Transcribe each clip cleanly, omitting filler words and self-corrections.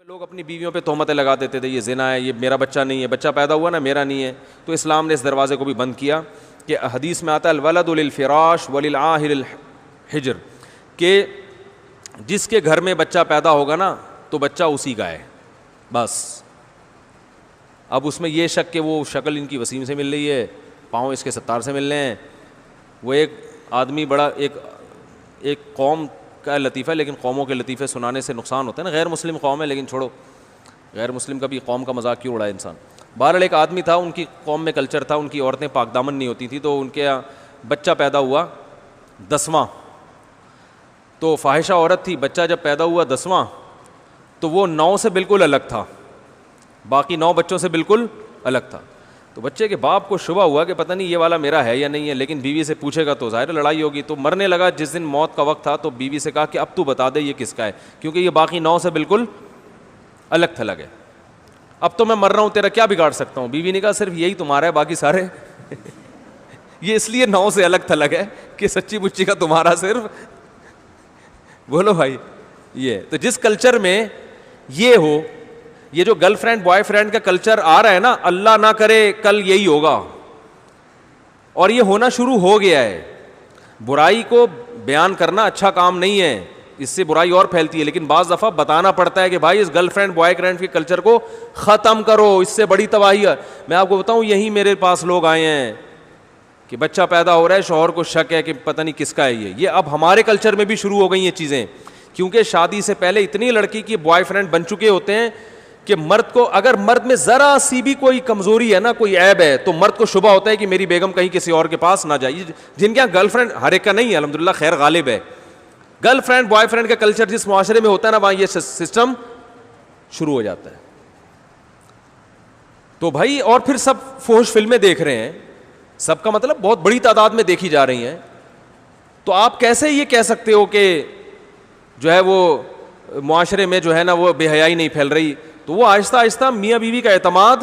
لوگ اپنی بیویوں پہ تہمتیں لگا دیتے تھے، یہ زنا ہے، یہ میرا بچہ نہیں ہے، بچہ پیدا ہوا نا میرا نہیں ہے. تو اسلام نے اس دروازے کو بھی بند کیا کہ حدیث میں آتا ہے الولد للفراش وللعاہر الحجر، کہ جس کے گھر میں بچہ پیدا ہوگا نا تو بچہ اسی کا ہے بس. اب اس میں یہ شک کہ وہ شکل ان کی وسیم سے مل رہی ہے، پاؤں اس کے ستار سے مل رہے ہیں. وہ ایک آدمی بڑا ایک قوم کا لطیفہ، لیکن قوموں کے لطیفے سنانے سے نقصان ہوتا ہے نا. غیر مسلم قوم ہے لیکن چھوڑو، غیر مسلم کا بھی قوم کا مذاق کیوں اڑائے انسان. بہرحال ایک آدمی تھا، ان کی قوم میں کلچر تھا، ان کی عورتیں پاک دامن نہیں ہوتی تھیں، تو ان کے یہاں بچہ پیدا ہوا 10واں، تو فاحشہ عورت تھی. بچہ جب پیدا ہوا 10واں تو وہ 9 سے بالکل الگ تھا، باقی 9 بچوں سے بالکل الگ تھا. تو بچے کے باپ کو شبہ ہوا کہ پتہ نہیں یہ والا میرا ہے یا نہیں ہے، لیکن بیوی سے پوچھے گا تو ظاہر لڑائی ہوگی. تو مرنے لگا جس دن موت کا وقت تھا، تو بیوی سے کہا کہ اب تو بتا دے یہ کس کا ہے، کیونکہ یہ باقی 9 سے بالکل الگ تھلگ ہے. اب تو میں مر رہا ہوں، تیرا کیا بگاڑ سکتا ہوں. بیوی نے کہا صرف یہی تمہارا ہے، باقی سارے یہ اس لیے 9 سے الگ تھلگ ہے کہ سچی بچی کا تمہارا صرف. بولو بھائی، یہ تو جس کلچر میں یہ ہو، یہ جو گرل فرینڈ بوائے فرینڈ کا کلچر آ رہا ہے نا، اللہ نہ کرے کل یہی ہوگا، اور یہ ہونا شروع ہو گیا ہے. برائی کو بیان کرنا اچھا کام نہیں ہے، اس سے برائی اور پھیلتی ہے، لیکن بعض دفعہ بتانا پڑتا ہے کہ بھائی اس گرل فرینڈ بوائے فرینڈ کے کلچر کو ختم کرو، اس سے بڑی تباہی ہے. میں آپ کو بتاؤں، یہی میرے پاس لوگ آئے ہیں کہ بچہ پیدا ہو رہا ہے، شوہر کو شک ہے کہ پتہ نہیں کس کا ہے یہ اب ہمارے کلچر میں بھی شروع ہو گئی یہ چیزیں، کیونکہ شادی سے پہلے اتنی لڑکی کی بوائے فرینڈ بن چکے ہوتے ہیں کہ مرد کو اگر مرد میں ذرا سی بھی کوئی کمزوری ہے نا، کوئی عیب ہے، تو مرد کو شبہ ہوتا ہے کہ میری بیگم کہیں کسی اور کے پاس نہ جائے. جن کے یہاں گرل فرینڈ، ہر ایک کا نہیں ہے الحمدللہ، خیر غالب ہے، گرل فرینڈ بوائے فرینڈ کا کلچر جس معاشرے میں ہوتا ہے نا، وہاں یہ سسٹم شروع ہو جاتا ہے. تو بھائی، اور پھر سب فحش فلمیں دیکھ رہے ہیں، سب کا مطلب بہت بڑی تعداد میں دیکھی جا رہی ہیں. تو آپ کیسے یہ کہہ سکتے ہو کہ جو ہے وہ معاشرے میں جو ہے نا وہ بے حیائی نہیں پھیل رہی. تو وہ آہستہ آہستہ میاں بیوی کا اعتماد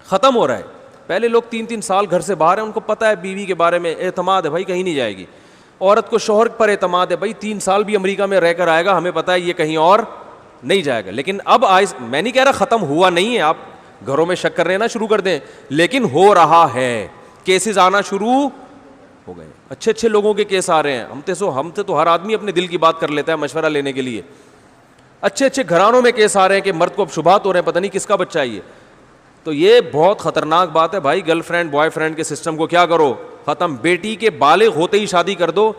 ختم ہو رہا ہے. پہلے لوگ 3 سال گھر سے باہر ہیں، ان کو پتہ ہے بیوی کے بارے میں اعتماد ہے، بھائی کہیں نہیں جائے گی. عورت کو شوہر پر اعتماد ہے، بھائی 3 سال بھی امریکہ میں رہ کر آئے گا، ہمیں پتہ ہے یہ کہیں اور نہیں جائے گا. لیکن اب میں نہیں کہہ رہا ختم ہوا نہیں ہے، آپ گھروں میں شک کرنے نہ شروع کر دیں، لیکن ہو رہا ہے، کیسز آنا شروع ہو گئے. اچھے اچھے لوگوں کے کیس آ رہے ہیں. ہم تو ہر آدمی اپنے دل کی بات کر لیتا ہے مشورہ لینے کے لیے. اچھے اچھے گھرانوں میں کیس آ رہے ہیں کہ مرد کو اب شبہات ہو رہے ہیں، پتہ نہیں کس کا بچہ ہے یہ. تو یہ بہت خطرناک بات ہے بھائی. گرل فرینڈ بوائے فرینڈ کے سسٹم کو کیا کرو، ختم. بیٹی کے بالغ ہوتے ہی شادی کر دو،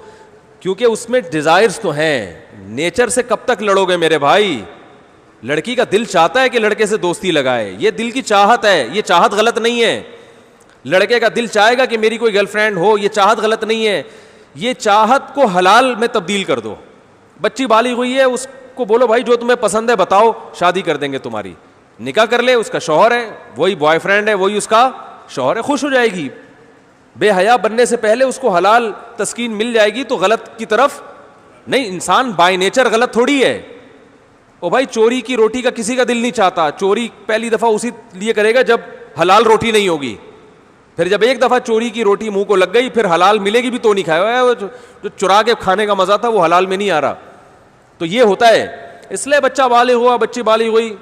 کیونکہ اس میں ڈیزائرز تو ہیں. نیچر سے کب تک لڑو گے میرے بھائی؟ لڑکی کا دل چاہتا ہے کہ لڑکے سے دوستی لگائے، یہ دل کی چاہت ہے، یہ چاہت غلط نہیں ہے. لڑکے کا دل چاہے گا کہ میری کوئی گرل فرینڈ ہو، یہ چاہت غلط نہیں ہے. یہ چاہت کو حلال میں تبدیل کر دو. بچی بالغ ہوئی ہے، اس کو بولو بھائی جو تمہیں پسند ہے بتاؤ، شادی کر دیں گے تمہاری. نکاح کر لے، اس کا شوہر ہے، وہی بوائے فرینڈ ہے، وہی اس کا شوہر ہے، خوش ہو جائے گی. بے حیا بننے سے پہلے اس کو حلال تسکین مل جائے گی تو غلط کی طرف نہیں. انسان بائی نیچر غلط تھوڑی ہے. او بھائی، چوری کی روٹی کا کسی کا دل نہیں چاہتا. چوری پہلی دفعہ اسی لیے کرے گا جب حلال روٹی نہیں ہوگی. پھر جب ایک دفعہ چوری کی روٹی منہ کو لگ گئی، پھر حلال ملے گی بھی تو نہیں کھائے گا. جو چرا کے کھانے کا مزہ تھا وہ حلال میں نہیں آ رہا. تو یہ ہوتا ہے. اس لیے بچہ بالغ ہوا، بچی بالغ ہوئی،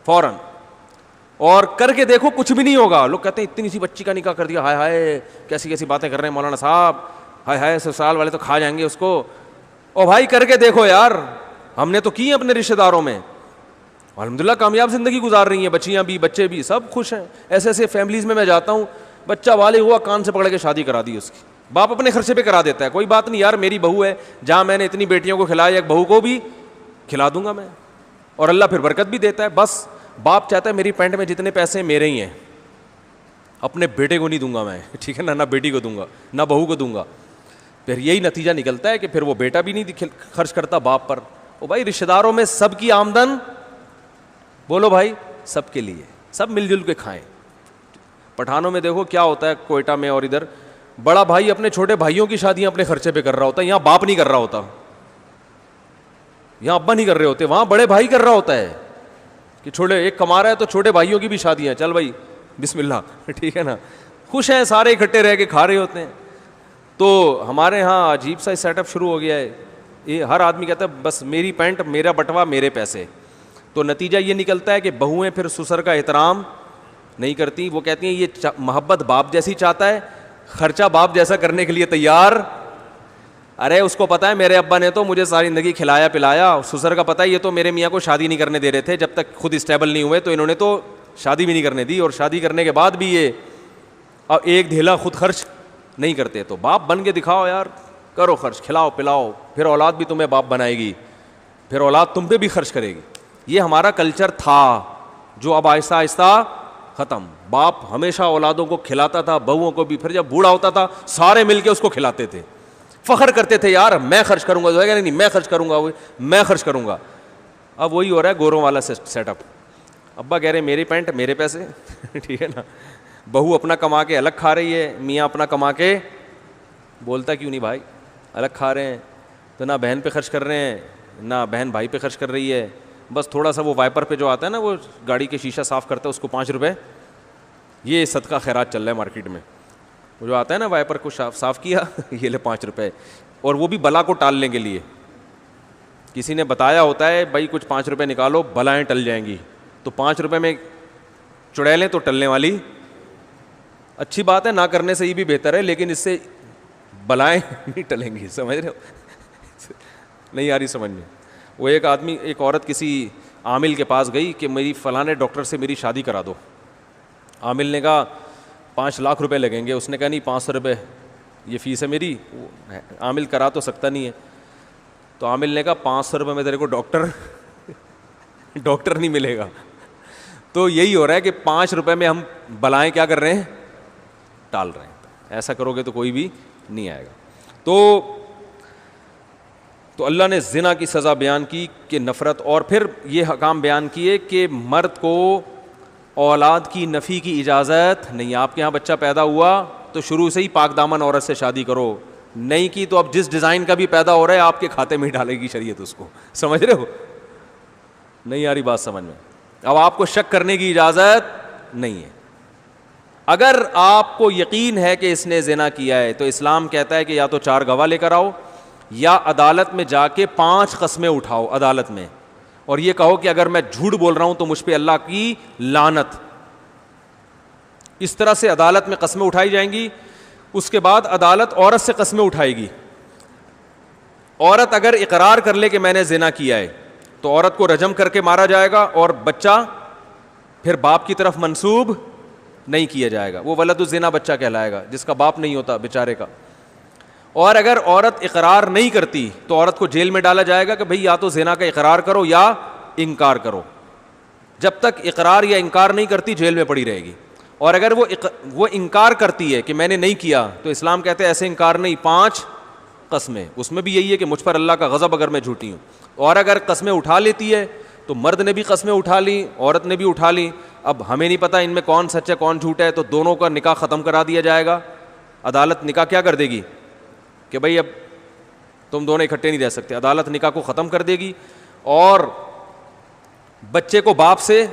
فوراً اور کر کے دیکھو کچھ بھی نہیں ہوگا. لوگ کہتے ہیں اتنی سی بچی کا نکاح کر دیا، ہائے ہائے کیسی کیسی باتیں کر رہے ہیں مولانا صاحب، ہائے ہائے سسرال والے تو کھا جائیں گے اس کو. او بھائی کر کے دیکھو یار، ہم نے تو کی اپنے رشتہ داروں میں، الحمدللہ کامیاب زندگی گزار رہی ہیں، بچیاں بھی بچے بھی سب خوش ہیں. ایسے ایسے فیملیز میں جاتا ہوں، بچہ بالغ ہوا، کان سے پکڑ کے شادی کرا دی اس کی. باپ اپنے خرچے پہ کرا دیتا ہے، کوئی بات نہیں یار، میری بہو ہے، جہاں میں نے اتنی بیٹیوں کو کھلایا ایک بہو کو بھی کھلا دوں گا میں، اور اللہ پھر برکت بھی دیتا ہے. بس باپ چاہتا ہے میری پینٹ میں جتنے پیسے میرے ہی ہیں، اپنے بیٹے کو نہیں دوں گا میں، ٹھیک ہے نا، نہ بیٹی کو دوں گا نہ بہو کو دوں گا. پھر یہی نتیجہ نکلتا ہے کہ پھر وہ بیٹا بھی نہیں خرچ کرتا باپ پر. او بھائی، رشتہ داروں میں سب کی آمدن، بولو بھائی، سب کے لیے، سب مل جل کے کھائیں. پٹھانوں میں دیکھو کیا ہوتا ہے، کوئٹہ میں اور ادھر، بڑا بھائی اپنے چھوٹے بھائیوں کی شادیاں اپنے خرچے پہ کر رہا ہوتا ہے. یہاں باپ نہیں کر رہا ہوتا، یہاں ابا نہیں کر رہے ہوتے، وہاں بڑے بھائی کر رہا ہوتا ہے کہ چھوٹے ایک کما رہا ہے تو چھوٹے بھائیوں کی بھی شادیاں، چل بھائی بسم اللہ، ٹھیک ہے نا. خوش ہیں سارے، اکٹھے رہ کے کھا رہے ہوتے ہیں. تو ہمارے ہاں عجیب سا سیٹ اپ شروع ہو گیا ہے یہ ہر آدمی کہتا ہے بس میری پینٹ میرا بٹوا میرے پیسے. تو نتیجہ یہ نکلتا ہے کہ بہویں پھر سسر کا احترام نہیں کرتی. وہ کہتی ہیں یہ محبت باپ جیسی چاہتا ہے, خرچہ باپ جیسا کرنے کے لیے تیار. ارے اس کو پتا ہے میرے ابا نے تو مجھے ساری زندگی کھلایا پلایا, سسر کا پتا ہے یہ تو میرے میاں کو شادی نہیں کرنے دے رہے تھے جب تک خود اسٹیبل نہیں ہوئے, تو انہوں نے تو شادی بھی نہیں کرنے دی, اور شادی کرنے کے بعد بھی یہ اب ایک دھیلا خود خرچ نہیں کرتے. تو باپ بن کے دکھاؤ یار, کرو خرچ, کھلاؤ پلاؤ, پھر اولاد بھی تمہیں باپ بنائے گی, پھر اولاد تم پہ بھی خرچ کرے گی. یہ ہمارا کلچر تھا جو اب آہستہ آہستہ ختم. باپ ہمیشہ اولادوں کو کھلاتا تھا, بہوؤں کو بھی, پھر جب بوڑھا ہوتا تھا سارے مل کے اس کو کھلاتے تھے, فخر کرتے تھے یار میں خرچ کروں گا, نہیں میں خرچ کروں گا, میں خرچ کروں گا. اب وہی ہو رہا ہے گوروں والا سیٹ اپ. ابا کہہ رہے میری پینٹ میرے پیسے, ٹھیک ہے نا, بہو اپنا کما کے الگ کھا رہی ہے, میاں اپنا کما کے, بولتا کیوں نہیں بھائی الگ کھا رہے ہیں, تو نہ بہن پہ خرچ کر رہے ہیں نہ بہن بھائی پہ خرچ کر رہی ہے, بس تھوڑا سا وہ وائپر پہ جو آتا ہے نا, وہ گاڑی کے شیشہ صاف کرتا ہے اس کو 5 روپے, یہ صدقہ خیرات چل رہا ہے مارکیٹ میں, وہ جو آتا ہے نا وائپر کو صاف کیا, یہ لے 5 روپے, اور وہ بھی بلا کو ٹالنے کے لیے. کسی نے بتایا ہوتا ہے بھائی کچھ 5 روپے نکالو بلائیں ٹل جائیں گی, تو 5 روپے میں چڑیلیں تو ٹلنے والی اچھی بات ہے, نہ کرنے سے یہ بھی بہتر ہے, لیکن اس سے بلائیں نہیں ٹلیں گی. سمجھ رہے ہو, نہیں آ رہی سمجھ میں. وہ ایک عورت کسی عامل کے پاس گئی کہ میری فلاں ڈاکٹر سے میری شادی کرا دو. عامل نے کہا 5 لاکھ روپے لگیں گے. اس نے کہا نہیں 500 روپے یہ فیس ہے میری. عامل کرا تو سکتا نہیں ہے, تو عامل نے کہا 500 روپے میں تیرے کو ڈاکٹر نہیں ملے گا. تو یہی ہو رہا ہے کہ 5 روپے میں ہم بلائیں کیا کر رہے ہیں, ٹال رہے ہیں. ایسا کرو گے تو کوئی بھی نہیں آئے گا. تو اللہ نے زنا کی سزا بیان کی کہ نفرت, اور پھر یہ حکام بیان کیے کہ مرد کو اولاد کی نفی کی اجازت نہیں. آپ کے یہاں بچہ پیدا ہوا تو شروع سے ہی پاک دامن عورت سے شادی کرو, نہیں کی تو اب جس ڈیزائن کا بھی پیدا ہو رہا ہے آپ کے کھاتے میں ہی ڈالے گی شریعت اس کو. سمجھ رہے ہو, نہیں آ رہی بات سمجھ میں. اب آپ کو شک کرنے کی اجازت نہیں ہے. اگر آپ کو یقین ہے کہ اس نے زنا کیا ہے تو اسلام کہتا ہے کہ یا تو 4 گواہ لے کر آؤ, یا عدالت میں جا کے 5 قسمیں اٹھاؤ عدالت میں, اور یہ کہو کہ اگر میں جھوٹ بول رہا ہوں تو مجھ پہ اللہ کی لعنت. اس طرح سے عدالت میں قسمیں اٹھائی جائیں گی. اس کے بعد عدالت عورت سے قسمیں اٹھائے گی. عورت اگر اقرار کر لے کہ میں نے زنا کیا ہے تو عورت کو رجم کر کے مارا جائے گا, اور بچہ پھر باپ کی طرف منسوب نہیں کیا جائے گا. وہ ولد الزنا بچہ کہلائے گا جس کا باپ نہیں ہوتا بیچارے کا. اور اگر عورت اقرار نہیں کرتی تو عورت کو جیل میں ڈالا جائے گا کہ بھئی یا تو زنا کا اقرار کرو یا انکار کرو. جب تک اقرار یا انکار نہیں کرتی جیل میں پڑی رہے گی. اور اگر وہ انکار کرتی ہے کہ میں نے نہیں کیا, تو اسلام کہتے ہیں ایسے انکار نہیں, 5 قسمیں. اس میں بھی یہی ہے کہ مجھ پر اللہ کا غضب اگر میں جھوٹی ہوں. اور اگر قسمیں اٹھا لیتی ہے تو مرد نے بھی قسمیں اٹھا لی, عورت نے بھی اٹھا لی. اب ہمیں نہیں پتہ ان میں کون سچ ہے کون جھوٹ ہے, تو دونوں کا نکاح ختم کرا دیا جائے گا. عدالت نکاح کیا کر دے گی کہ بھئی اب تم دونوں اکٹھے نہیں رہ سکتے. عدالت نکاح کو ختم کر دے گی, اور بچے کو باپ سے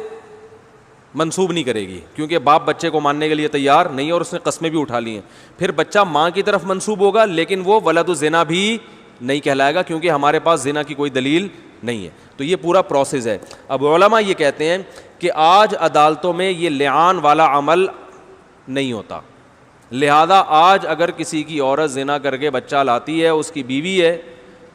منسوب نہیں کرے گی, کیونکہ باپ بچے کو ماننے کے لیے تیار نہیں, اور اس نے قسمیں بھی اٹھا لی ہیں. پھر بچہ ماں کی طرف منسوب ہوگا, لیکن وہ ولد الزنا بھی نہیں کہلائے گا, کیونکہ ہمارے پاس زنا کی کوئی دلیل نہیں ہے. تو یہ پورا پروسیس ہے. اب علماء یہ کہتے ہیں کہ آج عدالتوں میں یہ لعان والا عمل نہیں ہوتا, لہذا آج اگر کسی کی عورت زنا کر کے بچہ لاتی ہے, اس کی بیوی ہے,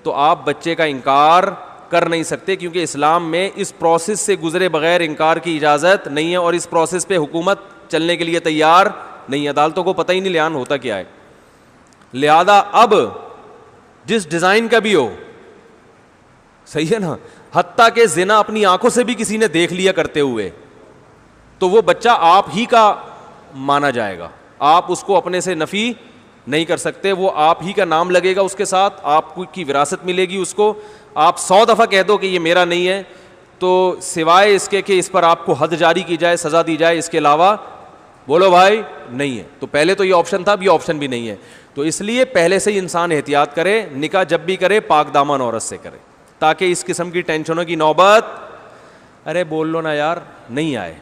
تو آپ بچے کا انکار کر نہیں سکتے, کیونکہ اسلام میں اس پروسیس سے گزرے بغیر انکار کی اجازت نہیں ہے, اور اس پروسیس پہ حکومت چلنے کے لیے تیار نہیں. عدالتوں کو پتہ ہی نہیں لعان ہوتا کیا ہے. لہذا اب جس ڈیزائن کا بھی ہو, صحیح ہے نا, حتیٰ کہ زنا اپنی آنکھوں سے بھی کسی نے دیکھ لیا کرتے ہوئے, تو وہ بچہ آپ ہی کا مانا جائے گا. آپ اس کو اپنے سے نفی نہیں کر سکتے, وہ آپ ہی کا نام لگے گا اس کے ساتھ, آپ کی وراثت ملے گی اس کو. آپ 100 دفعہ کہہ دو کہ یہ میرا نہیں ہے, تو سوائے اس کے کہ اس پر آپ کو حد جاری کی جائے, سزا دی جائے, اس کے علاوہ بولو بھائی نہیں ہے. تو پہلے تو یہ آپشن تھا, اب یہ آپشن بھی نہیں ہے. تو اس لیے پہلے سے ہی انسان احتیاط کرے, نکاح جب بھی کرے پاک دامن عورت سے کرے, تاکہ اس قسم کی ٹینشنوں کی نوبت, ارے بول لو نا یار, نہیں آئے.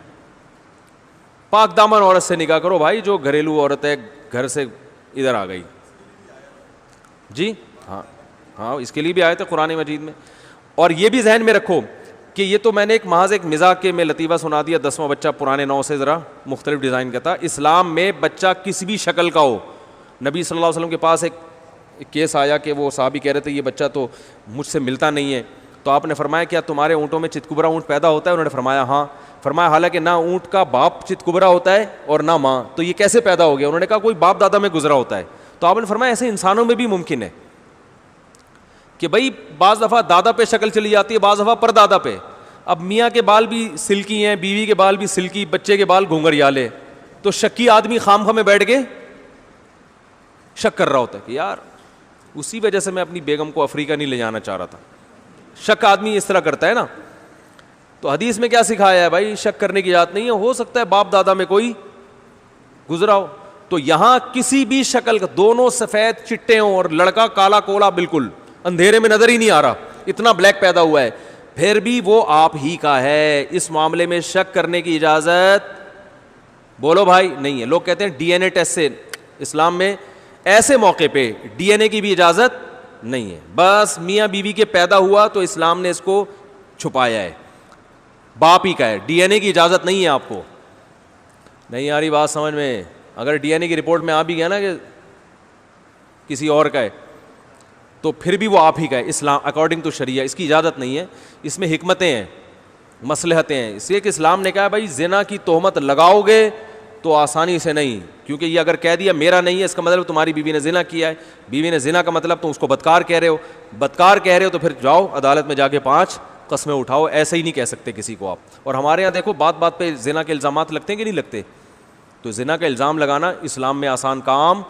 پاک دامن عورت سے نکاح کرو بھائی, جو گھریلو عورت ہے گھر سے ادھر آ گئی. جی ہاں, ہاں اس کے لیے بھی آئے تھے قرآن مجید میں. اور یہ بھی ذہن میں رکھو کہ یہ تو میں نے ایک محض ایک مزاح کے میں لطیفہ سنا دیا, 10واں بچہ پرانے 9 سے ذرا مختلف ڈیزائن کا تھا. اسلام میں بچہ کسی بھی شکل کا ہو, نبی صلی اللہ علیہ وسلم کے پاس ایک کیس آیا کہ وہ صحابی کہہ رہے تھے یہ بچہ تو مجھ سے ملتا نہیں ہے, تو آپ نے فرمایا کیا تمہارے اونٹوں میں چتکبرا اونٹ پیدا ہوتا ہے؟ انہوں نے فرمایا ہاں. فرمایا حالانکہ نہ اونٹ کا باپ چتکبرا ہوتا ہے اور نہ ماں, تو یہ کیسے پیدا ہو گیا؟ انہوں نے کہا کوئی باپ دادا میں گزرا ہوتا ہے. تو آپ نے فرمایا ایسے انسانوں میں بھی ممکن ہے کہ بھائی بعض دفعہ دادا پہ شکل چلی جاتی ہے, بعض دفعہ پر دادا پہ. اب میاں کے بال بھی سلکی ہیں, بیوی کے بال بھی سلکی, بچے کے بال گھونگھریالے, تو شکی آدمی خام خواہ میں بیٹھ کے شک کر رہا ہوتا ہے کہ یار اسی وجہ سے میں اپنی بیگم کو افریقہ نہیں لے جانا چاہ رہا تھا. شک آدمی اس طرح کرتا ہے نا. تو حدیث میں کیا سکھایا ہے بھائی؟ شک کرنے کی اجازت نہیں ہے, ہو سکتا ہے باپ دادا میں کوئی گزرا ہو. تو یہاں کسی بھی شکل کا, دونوں سفید چٹے ہوں اور لڑکا کالا کولا بالکل اندھیرے میں نظر ہی نہیں آ رہا, اتنا بلیک پیدا ہوا ہے, پھر بھی وہ آپ ہی کا ہے. اس معاملے میں شک کرنے کی اجازت بولو بھائی نہیں ہے. لوگ کہتے ہیں ڈی این اے ٹیسٹ سے, اسلام میں ایسے موقع پہ ڈی این اے کی بھی اجازت نہیں ہے. بس میاں بیوی کے پیدا ہوا تو اسلام نے اس کو چھپایا ہے, باپ ہی کا ہے, ڈی این اے کی اجازت نہیں ہے آپ کو. نہیں آ رہی بات سمجھ میں؟ اگر ڈی این اے کی رپورٹ میں آ بھی گیا نا کہ کسی اور کا ہے تو پھر بھی وہ آپ ہی کا ہے. اسلام اکارڈنگ ٹو شریعہ اس کی اجازت نہیں ہے. اس میں حکمتیں ہیں, مصلحتیں ہیں, اس لیے کہ اسلام نے کہا بھائی زنا کی تہمت لگاؤ گے تو آسانی سے نہیں, کیونکہ یہ اگر کہہ دیا میرا نہیں ہے اس کا مطلب تمہاری بیوی نے زنا کیا ہے. بیوی نے زنا کا مطلب تم اس کو بدکار کہہ رہے ہو, بدکار کہہ رہے ہو تو پھر جاؤ عدالت میں جا کے 5 قسمیں اٹھاؤ. ایسے ہی نہیں کہہ سکتے کسی کو آپ. اور ہمارے یہاں دیکھو بات بات پہ زنا کے الزامات لگتے ہیں کہ نہیں لگتے؟ تو زنا کا الزام لگانا اسلام میں آسان کام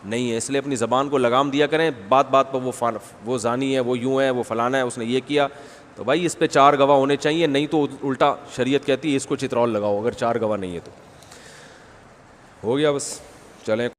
نہیں ہے, اس لیے اپنی زبان کو لگام دیا کریں. بات بات پر وہ زانی ہے, وہ یوں ہے, وہ فلانا ہے, اس نے یہ کیا, تو بھائی اس پہ 4 گواہ ہونے چاہیے, نہیں تو الٹا شریعت کہتی ہے اس کو چترول لگاؤ اگر 4 گواہ نہیں ہے تو. ہو گیا بس, چلیں.